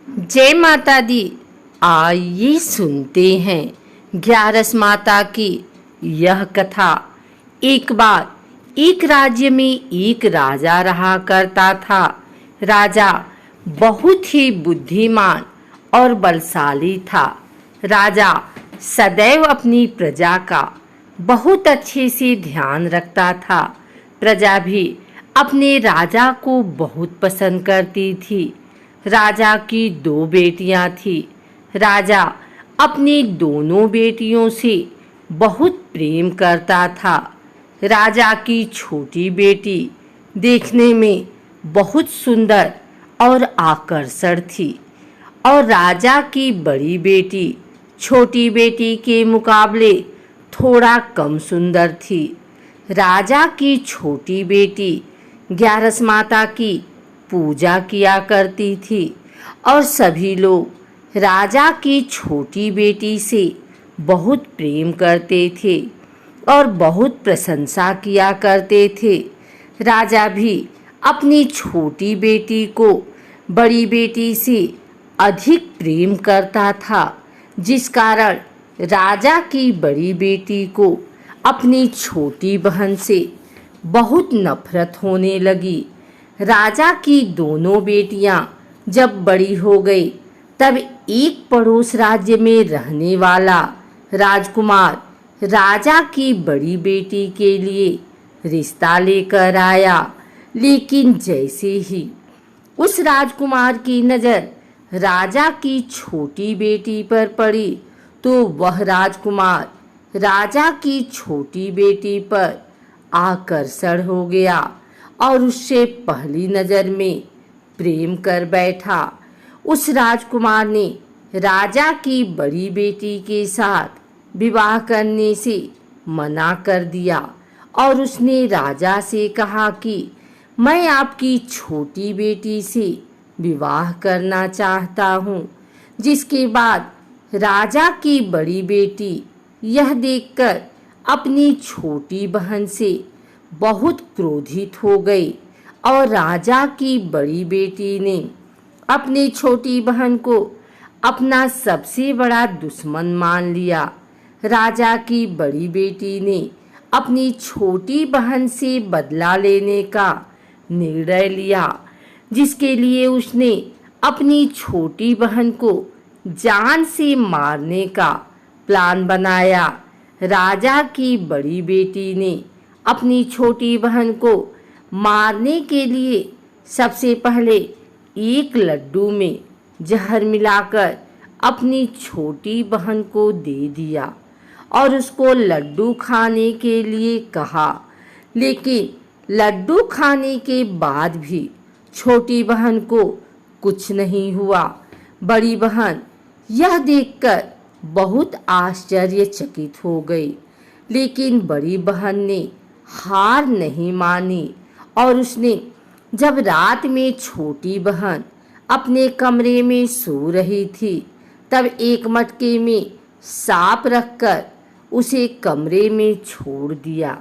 जय माता दी। आइए सुनते हैं ग्यारस माता की यह कथा। एक बार एक राज्य में एक राजा रहा करता था। राजा बहुत ही बुद्धिमान और बलशाली था। राजा सदैव अपनी प्रजा का बहुत अच्छे से ध्यान रखता था। प्रजा भी अपने राजा को बहुत पसंद करती थी। राजा की दो बेटियां थी। राजा अपनी दोनों बेटियों से बहुत प्रेम करता था। राजा की छोटी बेटी देखने में बहुत सुंदर और आकर्षक थी और राजा की बड़ी बेटी छोटी बेटी के मुकाबले थोड़ा कम सुंदर थी। राजा की छोटी बेटी ग्यारस माता की पूजा किया करती थी और सभी लोग राजा की छोटी बेटी से बहुत प्रेम करते थे और बहुत प्रशंसा किया करते थे। राजा भी अपनी छोटी बेटी को बड़ी बेटी से अधिक प्रेम करता था, जिस कारण राजा की बड़ी बेटी को अपनी छोटी बहन से बहुत नफरत होने लगी। राजा की दोनों बेटियां जब बड़ी हो गई तब एक पड़ोस राज्य में रहने वाला राजकुमार राजा की बड़ी बेटी के लिए रिश्ता लेकर आया। लेकिन जैसे ही उस राजकुमार की नज़र राजा की छोटी बेटी पर पड़ी तो वह राजकुमार राजा की छोटी बेटी पर आकर्षण हो गया और उससे पहली नज़र में प्रेम कर बैठा। उस राजकुमार ने राजा की बड़ी बेटी के साथ विवाह करने से मना कर दिया और उसने राजा से कहा कि मैं आपकी छोटी बेटी से विवाह करना चाहता हूँ। जिसके बाद राजा की बड़ी बेटी यह देखकर अपनी छोटी बहन से बहुत क्रोधित हो गई और राजा की बड़ी बेटी ने अपनी छोटी बहन को अपना सबसे बड़ा दुश्मन मान लिया। राजा की बड़ी बेटी ने अपनी छोटी बहन से बदला लेने का निर्णय लिया, जिसके लिए उसने अपनी छोटी बहन को जान से मारने का प्लान बनाया। राजा की बड़ी बेटी ने अपनी छोटी बहन को मारने के लिए सबसे पहले एक लड्डू में जहर मिलाकर अपनी छोटी बहन को दे दिया और उसको लड्डू खाने के लिए कहा। लेकिन लड्डू खाने के बाद भी छोटी बहन को कुछ नहीं हुआ। बड़ी बहन यह देखकर बहुत आश्चर्यचकित हो गई, लेकिन बड़ी बहन ने हार नहीं मानी और उसने जब रात में छोटी बहन अपने कमरे में सो रही थी तब एक मटके में सांप रखकर उसे कमरे में छोड़ दिया।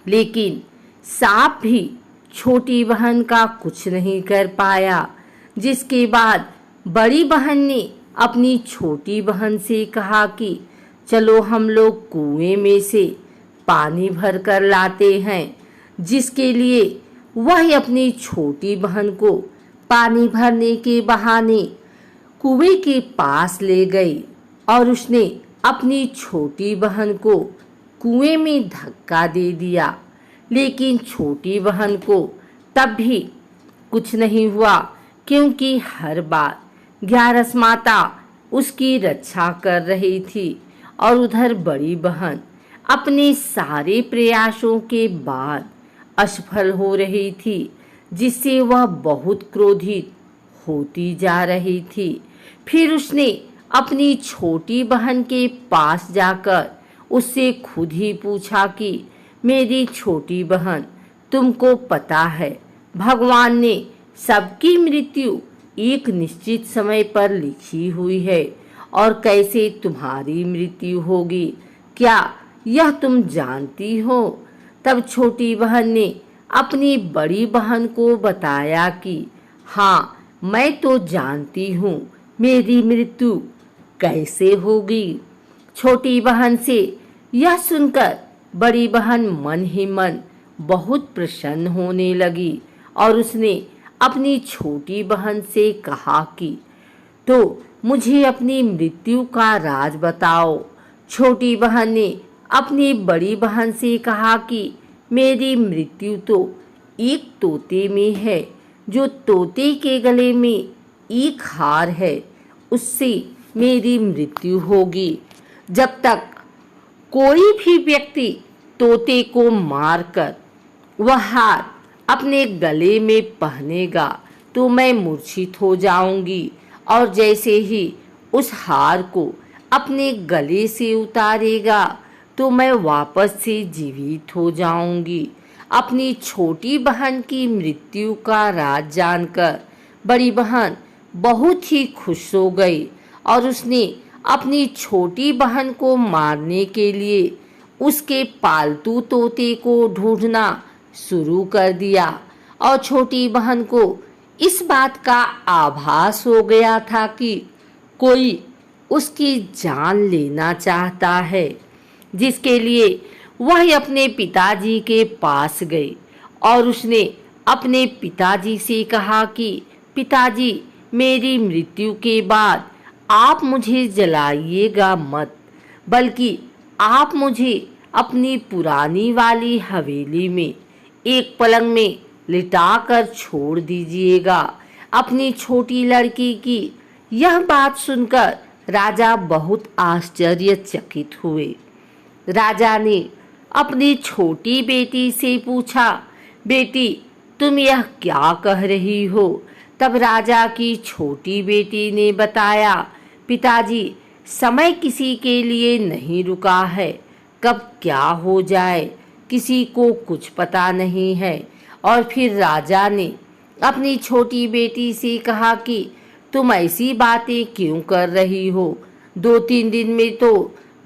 लेकिन सांप भी छोटी बहन का कुछ नहीं कर पाया। जिसके बाद बड़ी बहन ने अपनी छोटी बहन से कहा कि चलो हम लोग कुएं में से पानी भर कर लाते हैं। जिसके लिए वह अपनी छोटी बहन को पानी भरने के बहाने कुएं के पास ले गई और उसने अपनी छोटी बहन को कुएं में धक्का दे दिया। लेकिन छोटी बहन को तब भी कुछ नहीं हुआ, क्योंकि हर बार ग्यारस माता उसकी रक्षा कर रही थी और उधर बड़ी बहन अपने सारे प्रयासों के बाद असफल हो रही थी, जिससे वह बहुत क्रोधित होती जा रही थी। फिर उसने अपनी छोटी बहन के पास जाकर उससे खुद ही पूछा कि मेरी छोटी बहन, तुमको पता है भगवान ने सबकी मृत्यु एक निश्चित समय पर लिखी हुई है और कैसे तुम्हारी मृत्यु होगी, क्या यह तुम जानती हो? तब छोटी बहन ने अपनी बड़ी बहन को बताया कि हाँ, मैं तो जानती हूँ मेरी मृत्यु कैसे होगी। छोटी बहन से यह सुनकर बड़ी बहन मन ही मन बहुत प्रसन्न होने लगी और उसने अपनी छोटी बहन से कहा कि तो मुझे अपनी मृत्यु का राज बताओ। छोटी बहन ने अपनी बड़ी बहन से कहा कि मेरी मृत्यु तो एक तोते में है, जो तोते के गले में एक हार है, उससे मेरी मृत्यु होगी। जब तक कोई भी व्यक्ति तोते को मारकर वह हार अपने गले में पहनेगा तो मैं मूर्छित हो जाऊंगी, और जैसे ही उस हार को अपने गले से उतारेगा तो मैं वापस से जीवित हो जाऊंगी। अपनी छोटी बहन की मृत्यु का राज जानकर बड़ी बहन बहुत ही खुश हो गई और उसने अपनी छोटी बहन को मारने के लिए उसके पालतू तोते को ढूंढना शुरू कर दिया। और छोटी बहन को इस बात का आभास हो गया था कि कोई उसकी जान लेना चाहता है, जिसके लिए वह अपने पिताजी के पास गई और उसने अपने पिताजी से कहा कि पिताजी, मेरी मृत्यु के बाद आप मुझे जलाइएगा मत, बल्कि आप मुझे अपनी पुरानी वाली हवेली में एक पलंग में लिटाकर छोड़ दीजिएगा। अपनी छोटी लड़की की यह बात सुनकर राजा बहुत आश्चर्यचकित हुए। राजा ने अपनी छोटी बेटी से पूछा, बेटी, तुम यह क्या कह रही हो? तब राजा की छोटी बेटी ने बताया, पिताजी, समय किसी के लिए नहीं रुका है, कब क्या हो जाए किसी को कुछ पता नहीं है। और फिर राजा ने अपनी छोटी बेटी से कहा कि तुम ऐसी बातें क्यों कर रही हो? 2-3 दिन में तो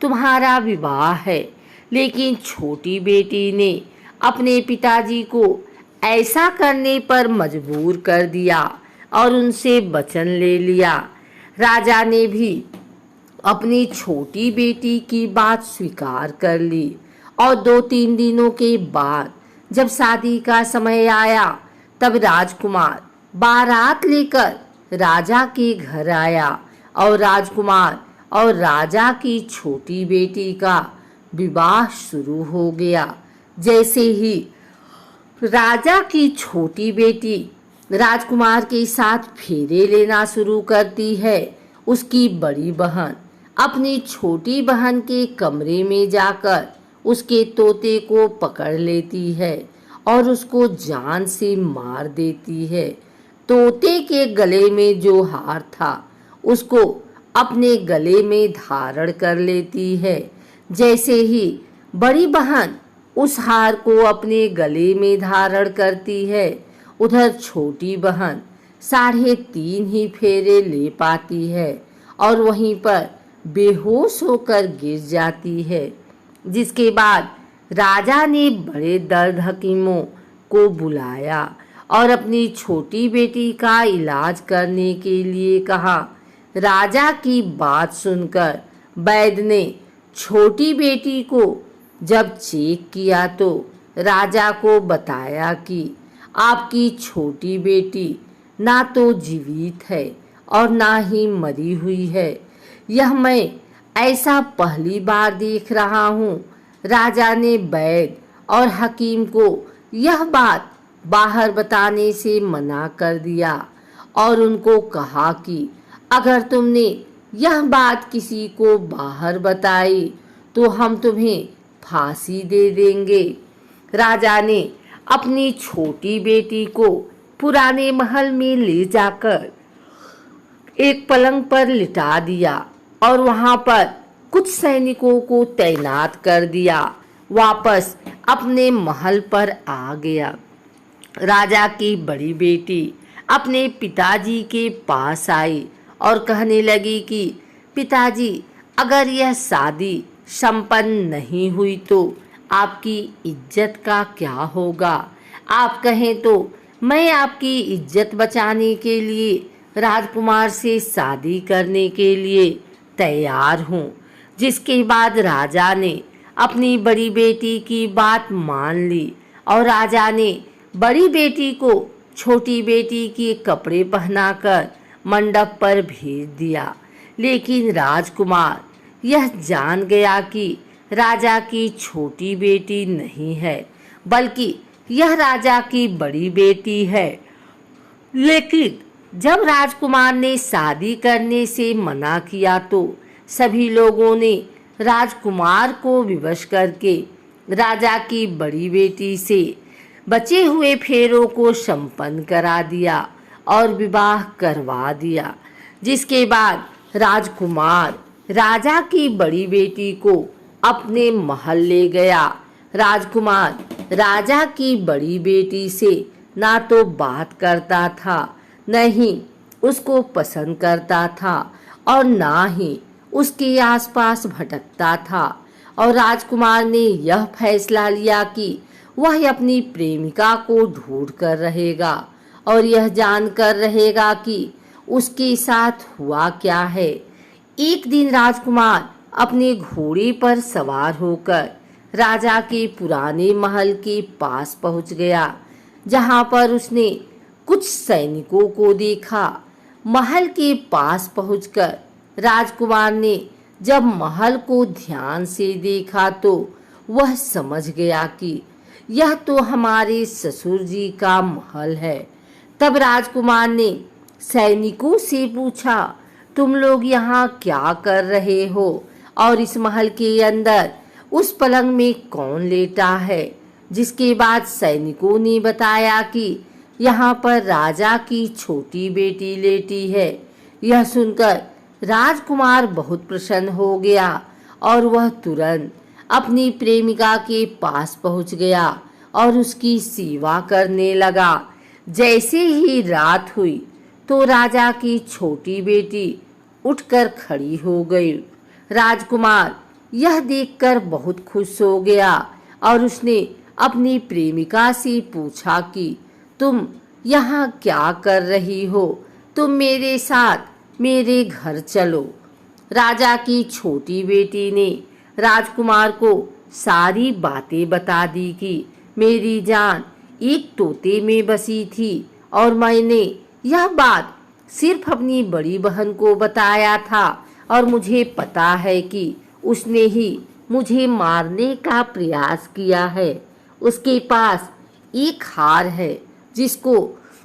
तुम्हारा विवाह है। लेकिन छोटी बेटी ने अपने पिताजी को ऐसा करने पर मजबूर कर दिया और उनसे वचन ले लिया। राजा ने भी अपनी छोटी बेटी की बात स्वीकार कर ली और 2-3 दिनों के बाद जब शादी का समय आया तब राजकुमार बारात लेकर राजा के घर आया और राजकुमार और राजा की छोटी बेटी का विवाह शुरू हो गया। जैसे ही राजा की छोटी बेटी राजकुमार के साथ फेरे लेना शुरू करती है, उसकी बड़ी बहन अपनी छोटी बहन के कमरे में जाकर उसके तोते को पकड़ लेती है और उसको जान से मार देती है। तोते के गले में जो हार था उसको अपने गले में धारण कर लेती है। जैसे ही बड़ी बहन उस हार को अपने गले में धारण करती है, उधर छोटी बहन 3.5 ही फेरे ले पाती है और वहीं पर बेहोश होकर गिर जाती है। जिसके बाद राजा ने बड़े दर्द हकीमों को बुलाया और अपनी छोटी बेटी का इलाज करने के लिए कहा। राजा की बात सुनकर वैद्य ने छोटी बेटी को जब चेक किया तो राजा को बताया कि आपकी छोटी बेटी ना तो जीवित है और ना ही मरी हुई है। यह मैं ऐसा पहली बार देख रहा हूँ। राजा ने वैद्य और हकीम को यह बात बाहर बताने से मना कर दिया और उनको कहा कि अगर तुमने यह बात किसी को बाहर बताई तो हम तुम्हें फांसी दे देंगे। राजा ने अपनी छोटी बेटी को पुराने महल में ले जाकर एक पलंग पर लिटा दिया और वहां पर कुछ सैनिकों को तैनात कर दिया। वापस अपने महल पर आ गया। राजा की बड़ी बेटी अपने पिताजी के पास आई और कहने लगी कि पिताजी, अगर यह शादी संपन्न नहीं हुई तो आपकी इज्जत का क्या होगा? आप कहें तो मैं आपकी इज्जत बचाने के लिए राजकुमार से शादी करने के लिए तैयार हूँ। जिसके बाद राजा ने अपनी बड़ी बेटी की बात मान ली और राजा ने बड़ी बेटी को छोटी बेटी के कपड़े पहनाकर मंडप पर भेज दिया। लेकिन राजकुमार यह जान गया कि राजा की छोटी बेटी नहीं है, बल्कि यह राजा की बड़ी बेटी है। लेकिन जब राजकुमार ने शादी करने से मना किया तो सभी लोगों ने राजकुमार को विवश करके राजा की बड़ी बेटी से बचे हुए फेरों को संपन्न करा दिया और विवाह करवा दिया। जिसके बाद राजकुमार राजा की बड़ी बेटी को अपने महल ले गया। राजकुमार राजा की बड़ी बेटी से ना तो बात करता था, न ही उसको पसंद करता था और ना ही उसके आसपास भटकता था। और राजकुमार ने यह फैसला लिया कि वह अपनी प्रेमिका को ढूंढ कर रहेगा और यह जानकर रहेगा कि उसके साथ हुआ क्या है। एक दिन राजकुमार अपने घोड़े पर सवार होकर राजा के पुराने महल के पास पहुंच गया, जहां पर उसने कुछ सैनिकों को देखा। महल के पास पहुंचकर राजकुमार ने जब महल को ध्यान से देखा तो वह समझ गया कि यह तो हमारे ससुर जी का महल है। तब राजकुमार ने सैनिकों से पूछा, तुम लोग यहाँ क्या कर रहे हो और इस महल के अंदर उस पलंग में कौन लेटा है? जिसके बाद सैनिकों ने बताया कि यहाँ पर राजा की छोटी बेटी लेटी है। यह सुनकर राजकुमार बहुत प्रसन्न हो गया और वह तुरंत अपनी प्रेमिका के पास पहुंच गया और उसकी सेवा करने लगा। जैसे ही रात हुई तो राजा की छोटी बेटी उठकर खड़ी हो गई। राजकुमार यह देखकर बहुत खुश हो गया और उसने अपनी प्रेमिका से पूछा कि तुम यहाँ क्या कर रही हो? तुम मेरे साथ मेरे घर चलो। राजा की छोटी बेटी ने राजकुमार को सारी बातें बता दी कि मेरी जान एक तोते में बसी थी और मैंने यह बात सिर्फ अपनी बड़ी बहन को बताया था और मुझे पता है कि उसने ही मुझे मारने का प्रयास किया है। उसके पास एक हार है जिसको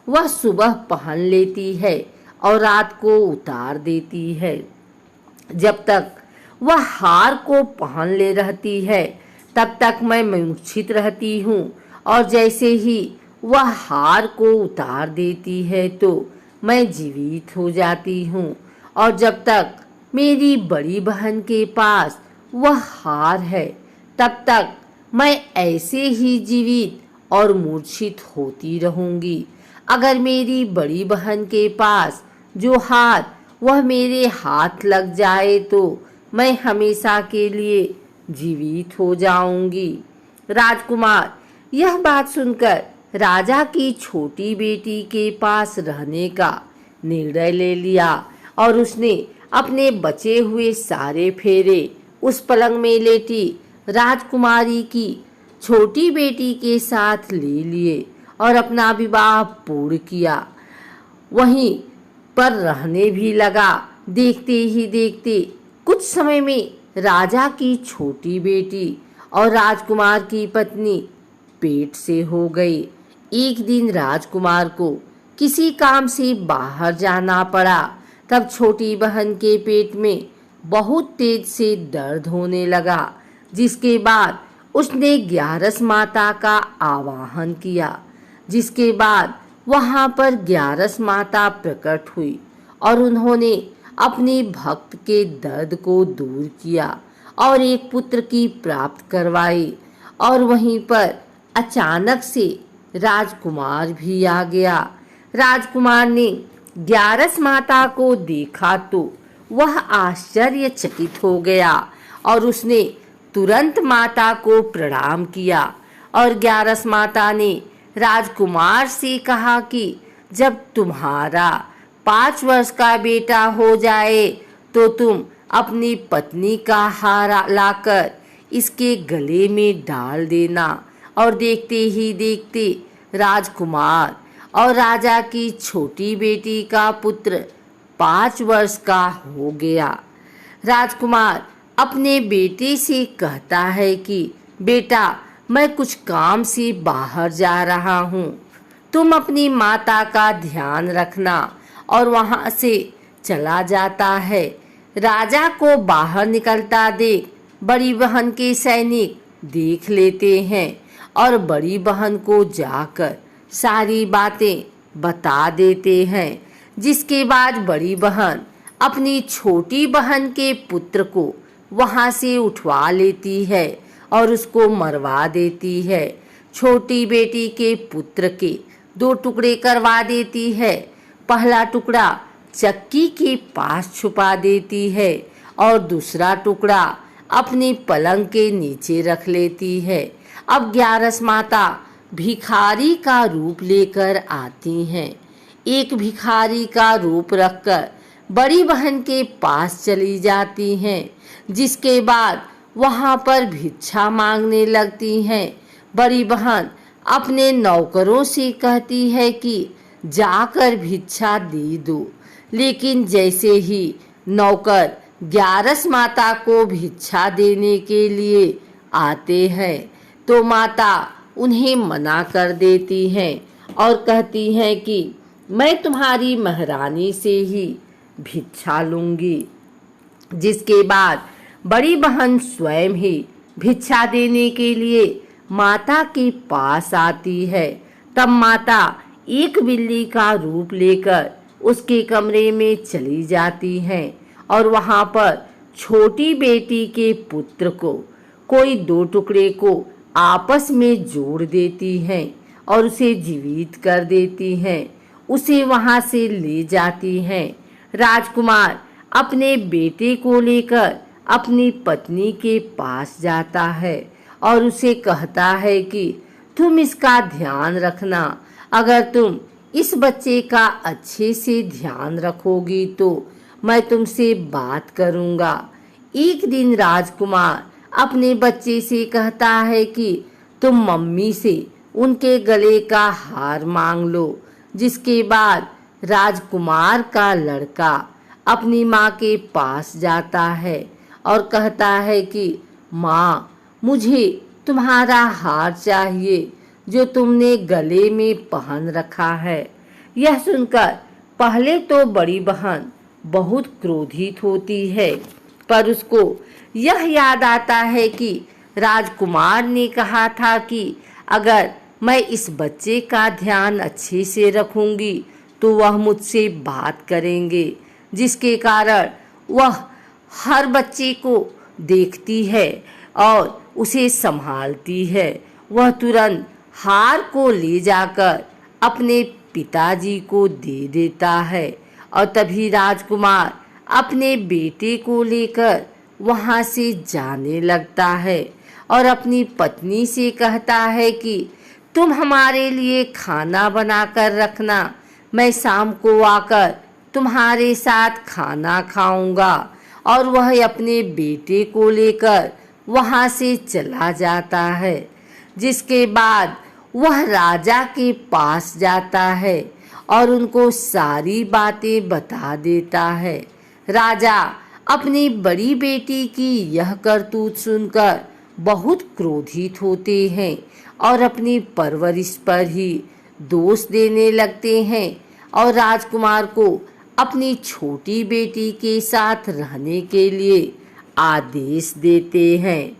वह सुबह पहन लेती है और रात को उतार देती है। जब तक वह हार को पहन ले रहती है तब तक मैं मूर्छित रहती हूँ और जैसे ही वह हार को उतार देती है तो मैं जीवित हो जाती हूँ। और जब तक मेरी बड़ी बहन के पास वह हार है तब तक मैं ऐसे ही जीवित और मूर्छित होती रहूंगी। अगर मेरी बड़ी बहन के पास जो हार वह मेरे हाथ लग जाए तो मैं हमेशा के लिए जीवित हो जाऊंगी। राजकुमार यह बात सुनकर राजा की छोटी बेटी के पास रहने का निर्णय ले लिया और उसने अपने बचे हुए सारे फेरे उस पलंग में लेटी राजकुमारी की छोटी बेटी के साथ ले लिए और अपना विवाह पूर्ण किया। वहीं पर रहने भी लगा। देखते ही देखते कुछ समय में राजा की छोटी बेटी और राजकुमार की पत्नी पेट से हो गई। एक दिन राजकुमार को किसी काम से बाहर जाना पड़ा। तब छोटी बहन के पेट में बहुत तेज से दर्द होने लगा, जिसके बाद उसने ग्यारस माता का आवाहन किया। जिसके बाद वहां पर ग्यारस माता प्रकट हुई और उन्होंने अपने भक्त के दर्द को दूर किया और एक पुत्र की प्राप्त करवाई। और वहीं पर अचानक से राजकुमार भी आ गया। राजकुमार ने ग्यारस माता को देखा तो वह आश्चर्यचकित हो गया और उसने तुरंत माता को प्रणाम किया और ग्यारस माता ने राजकुमार से कहा कि जब तुम्हारा 5 वर्ष का बेटा हो जाए तो तुम अपनी पत्नी का हार लाकर इसके गले में डाल देना। और देखते ही देखते राजकुमार और राजा की छोटी बेटी का पुत्र 5 वर्ष का हो गया। राजकुमार अपने बेटे से कहता है कि बेटा, मैं कुछ काम से बाहर जा रहा हूँ, तुम अपनी माता का ध्यान रखना। और वहाँ से चला जाता है। राजा को बाहर निकलता देख बड़ी बहन के सैनिक देख लेते हैं और बड़ी बहन को जाकर सारी बातें बता देते हैं। जिसके बाद बड़ी बहन अपनी छोटी बहन के पुत्र को वहाँ से उठवा लेती है और उसको मरवा देती है। छोटी बेटी के पुत्र के 2 टुकड़े करवा देती है। पहला टुकड़ा चक्की के पास छुपा देती है और दूसरा टुकड़ा अपनी पलंग के नीचे रख लेती है। अब 11 माता भिखारी का रूप लेकर आती हैं। एक भिखारी का रूप रखकर बड़ी बहन के पास चली जाती हैं। जिसके बाद वहाँ पर भिक्षा मांगने लगती हैं। बड़ी बहन अपने नौकरों से कहती है कि जाकर भिक्षा दे दो। लेकिन जैसे ही नौकर 11 माता को भिक्षा देने के लिए आते हैं तो माता उन्हें मना कर देती हैं और कहती हैं कि मैं तुम्हारी महारानी से ही भिक्षा लूंगी। जिसके बाद बड़ी बहन स्वयं ही भिक्षा देने के लिए माता के पास आती है। तब माता एक बिल्ली का रूप लेकर उसके कमरे में चली जाती हैं और वहाँ पर छोटी बेटी के पुत्र को कोई 2 टुकड़े को आपस में जोड़ देती हैं और उसे जीवित कर देती हैं। उसे वहाँ से ले जाती हैं। राजकुमार अपने बेटे को लेकर अपनी पत्नी के पास जाता है और उसे कहता है कि तुम इसका ध्यान रखना। अगर तुम इस बच्चे का अच्छे से ध्यान रखोगी तो मैं तुमसे बात करूँगा। एक दिन राजकुमार अपने बच्चे से कहता है कि तुम मम्मी से उनके गले का हार मांग लो। जिसके बाद राजकुमार का लड़का अपनी माँ के पास जाता है और कहता है कि माँ, मुझे तुम्हारा हार चाहिए जो तुमने गले में पहन रखा है। यह सुनकर पहले तो बड़ी बहन बहुत क्रोधित होती है, पर उसको यह याद आता है कि राजकुमार ने कहा था कि अगर मैं इस बच्चे का ध्यान अच्छे से रखूंगी तो वह मुझसे बात करेंगे। जिसके कारण वह हर बच्चे को देखती है और उसे संभालती है। वह तुरंत हार को ले जाकर अपने पिताजी को दे देता है और तभी राजकुमार अपने बेटे को लेकर वहाँ से जाने लगता है और अपनी पत्नी से कहता है कि तुम हमारे लिए खाना बनाकर रखना, मैं शाम को आकर तुम्हारे साथ खाना खाऊंगा। और वह अपने बेटे को लेकर वहाँ से चला जाता है। जिसके बाद वह राजा के पास जाता है और उनको सारी बातें बता देता है। राजा अपनी बड़ी बेटी की यह करतूत सुनकर बहुत क्रोधित होते हैं और अपनी परवरिश पर ही दोष देने लगते हैं और राजकुमार को अपनी छोटी बेटी के साथ रहने के लिए आदेश देते हैं।